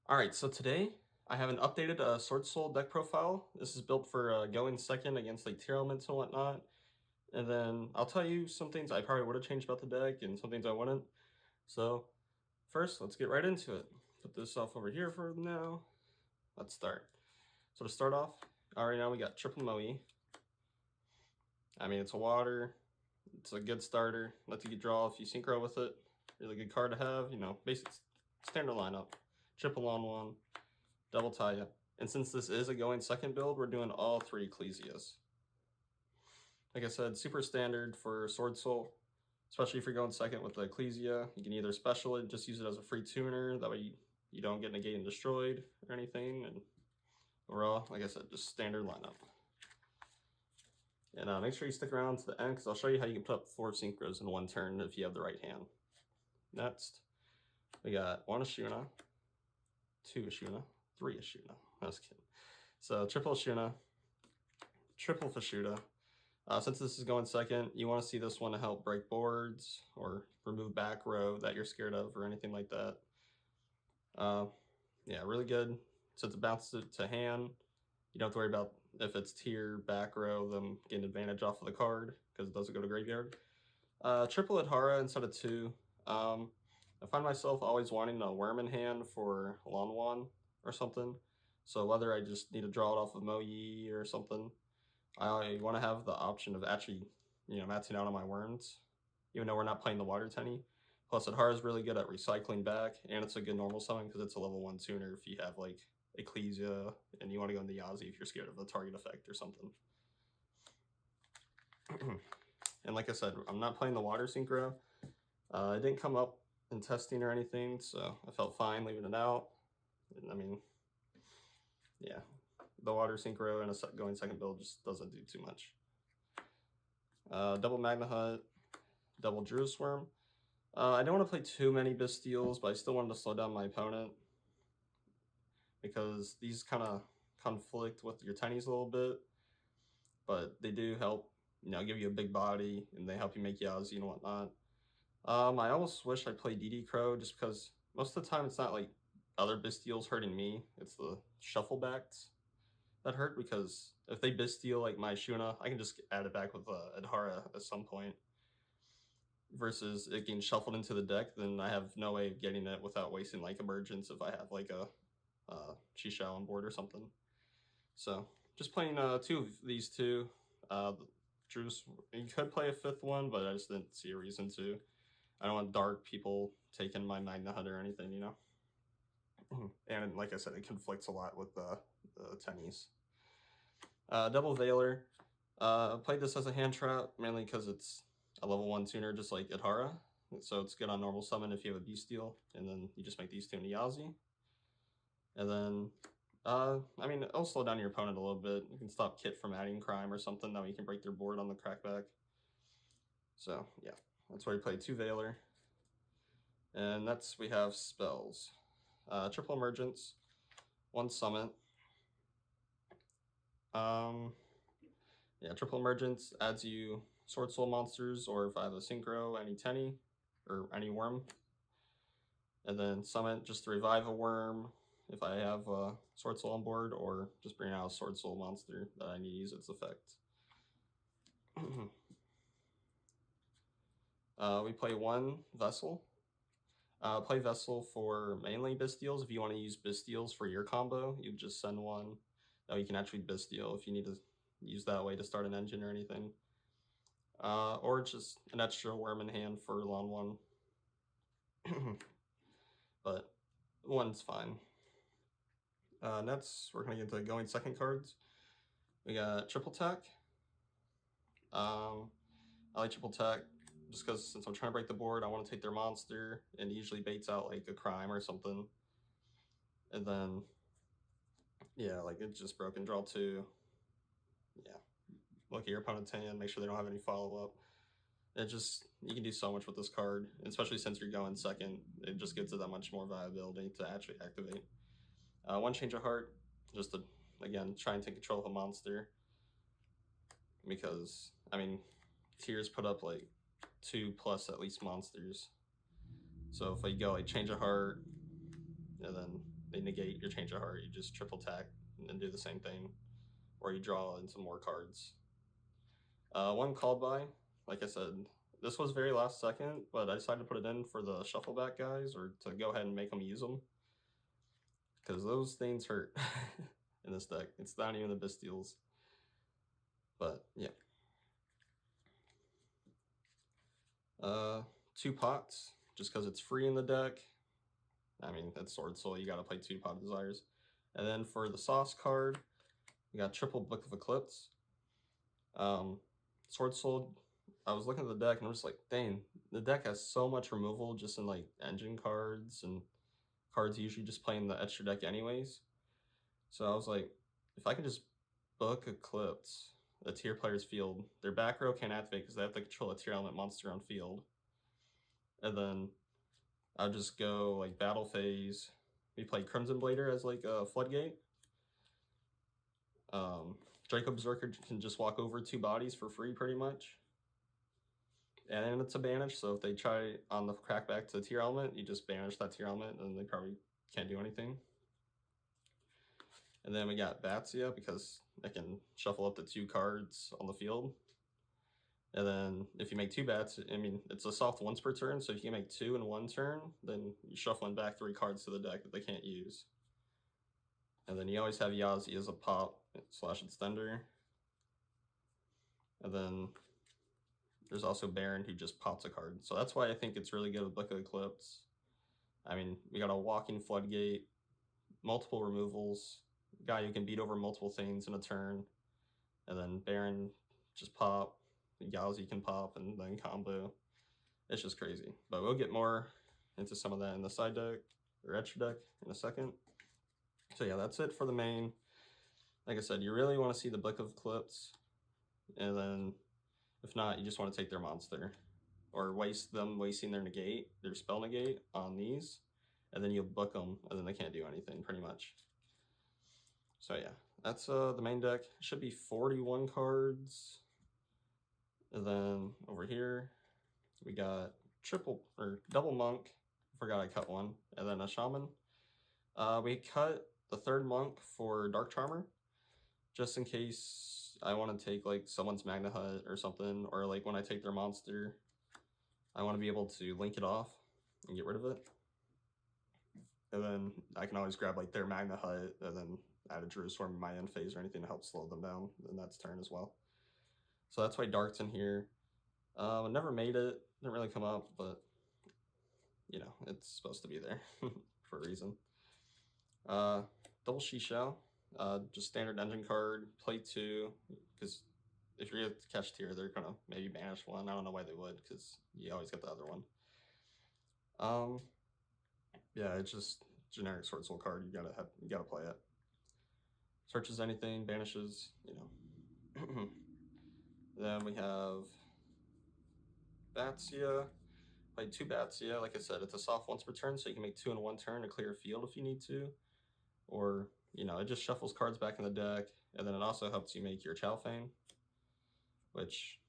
Alright, so today I have an updated Swordsoul deck profile. This is built for going second against like tier elements and whatnot. And then I'll tell you some things I probably would have changed about the deck and some things I wouldn't. So first, let's get right into it. Put this off over here for now. Let's start. So to start off, alright, now we got triple Moe. I mean, it's a water. It's a good starter. Lets you draw if you synchro with it. Really good card to have. You know, basic standard lineup. Triple on one. Double Taya. And since this is a going second build, we're doing all three Ecclesias. Like I said, super standard for Swordsoul, especially if you're going second with the Ecclesia. You can either special it, just use it as a free tuner, that way you don't get negated and destroyed or anything. And overall, like I said, just standard lineup. And make sure you stick around to the end, because I'll show you how you can put up 4 synchros in one turn if you have the right hand. Next, we got 1 Ashuna, 2 Ashuna, 3 Ashuna. I was kidding. So triple Ashuna, triple Fashuda. Since this is going second, you want to see this one to help break boards or remove back row that you're scared of or anything like that. Yeah, really good. Since it bounces to hand, you don't have to worry about if it's tier, back row, them getting advantage off of the card because it doesn't go to graveyard. Triple Adhara instead of 2. I find myself always wanting a worm in hand for Lanwan or something. So whether I just need to draw it off of Moe or something, I want to have the option of actually, maxing out on my worms, even though we're not playing the water tenny. Plus, Adhara is really good at recycling back, and it's a good normal summon because it's a level 1 tuner if you have like Ecclesia and you want to go into Yazi if you're scared of the target effect or something. And like I said, I'm not playing the water synchro. It didn't come up in testing or anything, so I felt fine leaving it out. And, I mean, yeah, the water synchro and a going second build just doesn't do too much. Double Magna Hut, double Druisworm. I don't want to play too many Bastiles, but I still wanted to slow down my opponent because these kind of conflict with your Tinys a little bit, but they do help, give you a big body, and they help you make Yazi and whatnot. I almost wish I played DD Crow just because most of the time it's not like other Bastiles hurting me, it's the shufflebacks that hurt, because if they Bastille like my Shuna, I can just add it back with Adhara at some point. Versus it getting shuffled into the deck, then I have no way of getting it without wasting like emergence if I have like a Chisha on board or something. So just playing 2 of these 2. Drew's, you could play a 5th one, but I just didn't see a reason to. I don't want dark people taking my Magna Hut or anything, you know. And like I said, it conflicts a lot with the tennies. Double Veiler. I played this as a hand trap mainly because it's a level 1 tuner just like Adhara. So it's good on normal summon if you have a Beasteel, and then you just make these 2 into Yazi. And then, I mean, it'll slow down your opponent a little bit. You can stop Kit from adding crime or something, that way you can break their board on the crackback. So, yeah, that's why we play 2 Veiler. And that's, we have spells. Triple Emergence, 1 Summon. Yeah, Triple Emergence adds you Swordsoul monsters, or if I have a Synchro, any Tenny, or any worm. And then Summon just to revive a worm if I have a Swordsoul on board, or just bring out a Swordsoul monster that I need to use its effect. We play 1 Vessel. Play Vessel for mainly Bastiles. If you want to use Bastiles for your combo, you just send 1. That way you can actually Bastille if you need to use that way to start an engine or anything. Or just an extra worm in hand for Lawn 1. But 1's fine. Next, we're going to get into going second cards. We got Triple Tech. I like Triple Tech just because since I'm trying to break the board, I want to take their monster, and it usually baits out like a crime or something. And then, yeah, like it's just broken. Draw 2. Yeah. Look at your opponent's hand, make sure they don't have any follow-up. It just, you can do so much with this card, especially since you're going second. It just gives it that much more viability to actually activate. 1 Change of Heart, just to, again, try and take control of a monster. Because, I mean, tiers put up like 2+ at least monsters. So if I go like Change of Heart, and then they negate your change of heart. You just triple attack and do the same thing, or you draw into more cards. One called by, like I said, this was very last second, but I decided to put it in for the shuffle back guys, or to go ahead and make them use them, because those things hurt in this deck. It's not even the Bestials, but yeah. 2 pots, just because it's free in the deck. I mean, that's Swordsoul, you gotta play 2 Pot of Desires. And then for the sauce card, we got triple Book of Eclipse. Swordsoul, I was looking at the deck and I was just like, dang, the deck has so much removal just in like engine cards and cards usually just playing the extra deck anyways. So I was like, if I can just book Eclipse, a tier player's field, their back row can't activate because they have to control a tier element monster on field. And then I'll just go like battle phase. We play Crimson Blader as like a floodgate. Draco Berserker can just walk over 2 bodies for free pretty much. And it's a banish, so if they try on the crackback to the tier element, you just banish that tier element and they probably can't do anything. And then we got Batsia because I can shuffle up to 2 cards on the field. And then if you make 2 bats, I mean, it's a soft once per turn, so if you can make 2 in 1 turn, then you're shuffling back 3 cards to the deck that they can't use. And then you always have Yazi as a pop / extender. And then there's also Baron who just pops a card. So that's why I think it's really good with Book of Eclipse. I mean, we got a walking floodgate, multiple removals, guy who can beat over multiple things in a turn, and then Baron just pop, Yazi can pop, and then combo. It's just crazy. But we'll get more into some of that in the side deck, or extra deck, in a second. So yeah, that's it for the main. Like I said, you really want to see the Book of Eclipse, and then if not, you just want to take their monster, or waste them wasting their negate, their spell negate on these, and then you'll book them, and then they can't do anything, pretty much. So yeah, that's the main deck. Should be 41 cards. And then over here, we got triple, or double monk. Forgot I cut one. And then a shaman. We cut the 3rd monk for Dark Charmer, just in case I want to take like someone's Magna Hut or something, or like when I take their monster, I want to be able to link it off and get rid of it. And then I can always grab like their Magna Hut and then add a Jerusalem in my end phase or anything to help slow them down in that turn as well. So that's why Dark's in here. I never made it, didn't really come up, but you know, it's supposed to be there for a reason. Double Shishao, just standard engine card, play 2, because if you're gonna catch tier, they're gonna maybe banish 1. I don't know why they would, because you always get the other one. Yeah, it's just generic Swordsoul card. You gotta play it. Searches anything, banishes, you know. Then we have Batsia. Play 2 Batsia. Like I said, it's a soft once per turn, so you can make 2 in 1 turn to clear a field if you need to. Or, you know, it just shuffles cards back in the deck, and then it also helps you make your Chalfane, which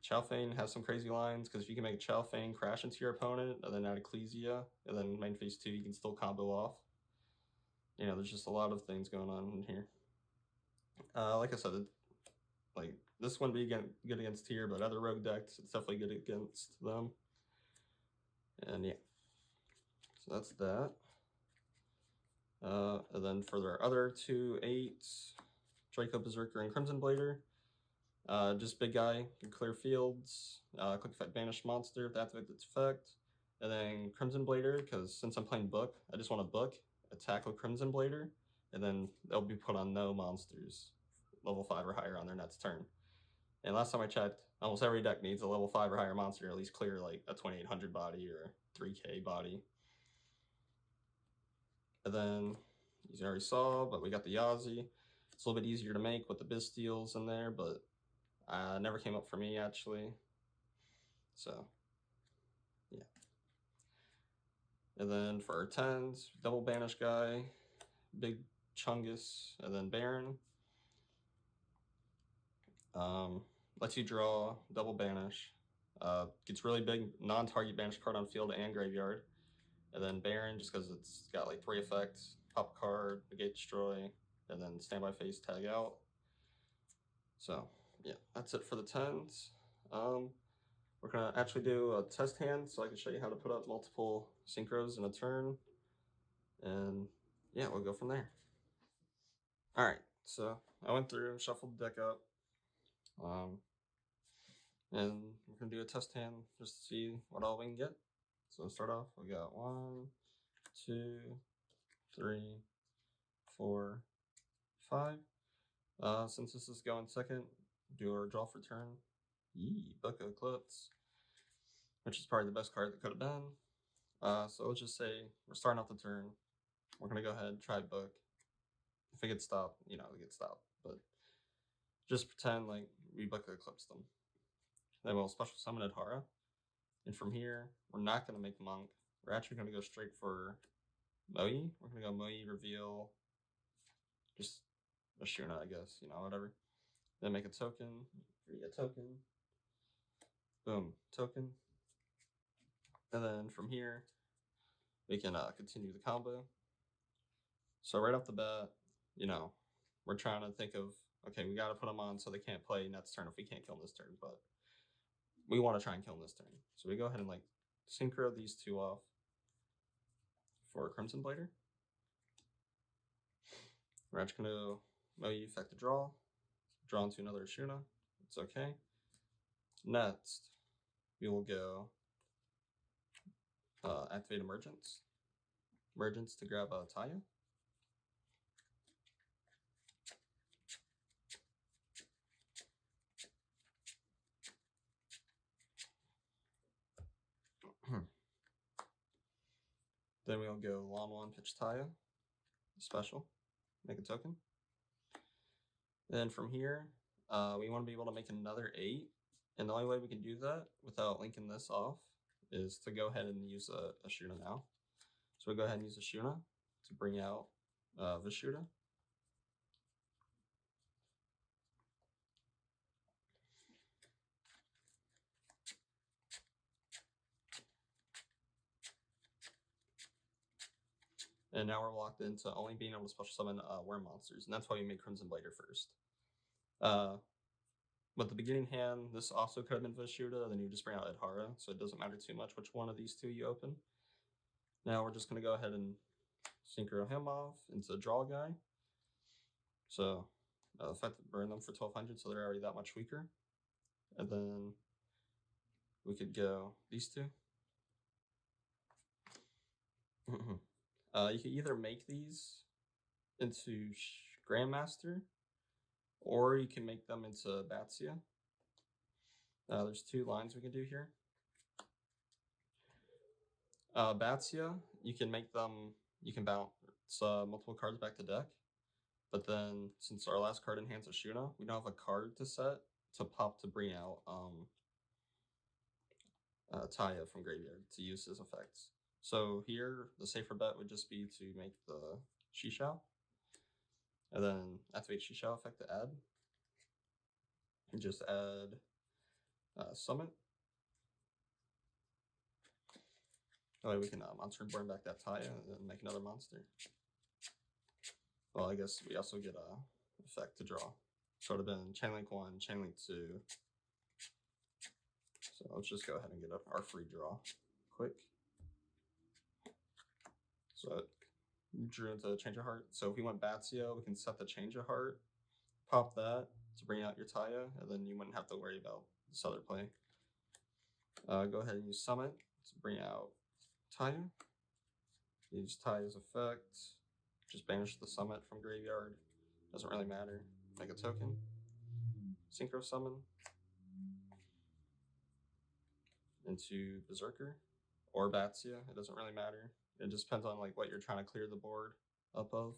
Chalfane has some crazy lines, because if you can make Chalfane crash into your opponent, and then add Ecclesia, and then main phase 2, you can still combo off. You know, there's just a lot of things going on in here. Like I said, like this wouldn't be good against tier, but other rogue decks, it's definitely good against them. And yeah, so that's that. And then for their other 2 8s, Draco Berserker and Crimson Blader, just big guy, can clear fields, click effect banish monster if activate its effect, and then Crimson Blader, because since I'm playing book, I just want to book, attack with Crimson Blader, and then they'll be put on no monsters, level 5 or higher on their next turn. And last time I checked, almost every deck needs a level 5 or higher monster, at least clear like a 2800 body or 3k body. And then, you already saw, but we got the Yazi. It's a little bit easier to make with the Bisteals in there, but never came up for me actually. So, yeah. And then for our 10s, double banish guy, big Chungus, and then Baron. Lets you draw, double banish. Gets really big non-target banish card on field and graveyard. And then Baron, just because it's got like 3 effects, pop a card, negate, destroy, and then standby phase, tag out. So yeah, that's it for the 10s. We're gonna actually do a test hand so I can show you how to put up multiple synchros in a turn. And yeah, we'll go from there. All right, so I went through, shuffled the deck up, and we're gonna do a test hand just to see what all we can get. So start off, we got 1, 2, 3, 4, 5. Since this is going second, do our draw for turn. Yee, Book of Eclipse, which is probably the best card that could have been. So let's just say we're starting off the turn. We're gonna go ahead and try book. If it gets stopped, it gets stopped. But just pretend like we Book of Eclipse them. Then we'll special summon Adhara. And from here, we're not gonna make Monk. We're actually gonna go straight for Moe. We're gonna go Moe, reveal, just a Shuna, I guess, whatever. Then make a token, create a token, boom, token. And then from here, we can continue the combo. So right off the bat, we're trying to think of, okay, we got to put them on so they can't play next turn if we can't kill them this turn, but we want to try and kill them this turn. So we go ahead and synchro these two off for Crimson Blader. We're actually going to Moe effect the draw into another Shuna. It's okay. Next, we will go activate Emergence. Emergence to grab Taya. Then we'll go Lawn 1, pitch Taya. Special. Make a token. Then from here, we want to be able to make another 8. And the only way we can do that without linking this off is to go ahead and use a Shuna now. So we go ahead and use a Shuna to bring out Vishuda. And now we're locked into only being able to special summon worm monsters, and that's why we made Crimson Blader first. With the beginning hand, this also could have been Vishuda, then you just bring out Adhara, so it doesn't matter too much which one of these two you open. Now we're just going to go ahead and synchro him off into Draw Guy. So effectively burn them for 1200, so they're already that much weaker. And then we could go these two. You can either make these into Grandmaster, or you can make them into Batsia. There's 2 lines we can do here. Batsia, you can make them, you can bounce multiple cards back to deck. But then, since our last card in hand's a Shuna, we don't have a card to set to pop to bring out Taya from graveyard to use his effects. So here, the safer bet would just be to make the Shishao, and then activate Shishao effect to add, and just add Summit. That way we can monster burn back that Taya and then make another monster. Well, I guess we also get a effect to draw. So it would have been Chainlink 1, Chainlink 2. So let's just go ahead and get our free draw quick. So it drew into Change of Heart. So if we want Batsia, we can set the Change of Heart, pop that to bring out your Taya, and then you wouldn't have to worry about this other play. Go ahead and use Summit to bring out Taya. Use Taya's effect. Just banish the Summit from graveyard. Doesn't really matter. Make a token. Synchro summon into Berserker or Batsia. It doesn't really matter. It just depends on what you're trying to clear the board up of.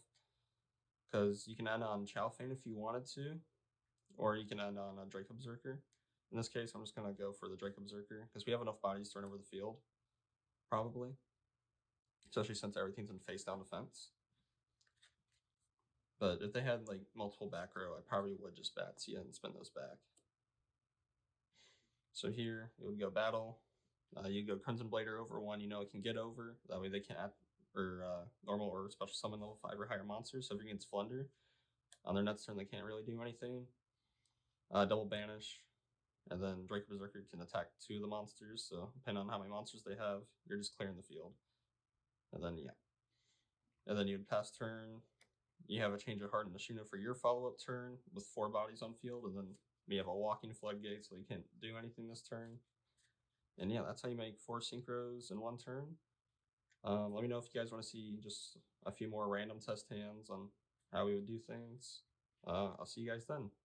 Because you can end on Chalfane if you wanted to, or you can end on a Draco Berserker. In this case, I'm just going to go for the Draco Berserker because we have enough bodies to run over the field, probably. Especially since everything's in face down defense. But if they had multiple back row, I probably would just Batsia and spin those back. So here, it would go battle. You go Crimson Blader over 1, it can get over. That way they can't or normal or special summon level 5 or higher monsters. So if you're against Flunder, on their next turn they can't really do anything. Double banish, and then Draco Berserker can attack 2 of the monsters. So depending on how many monsters they have, you're just clearing the field. And then and then you'd pass turn. You have a Change of Heart and Ashuna for your follow-up turn with 4 bodies on field, and then we have a Walking Floodgate, so you can't do anything this turn. And yeah, that's how you make 4 synchros in 1 turn. Let me know if you guys want to see just a few more random test hands on how we would do things. I'll see you guys then.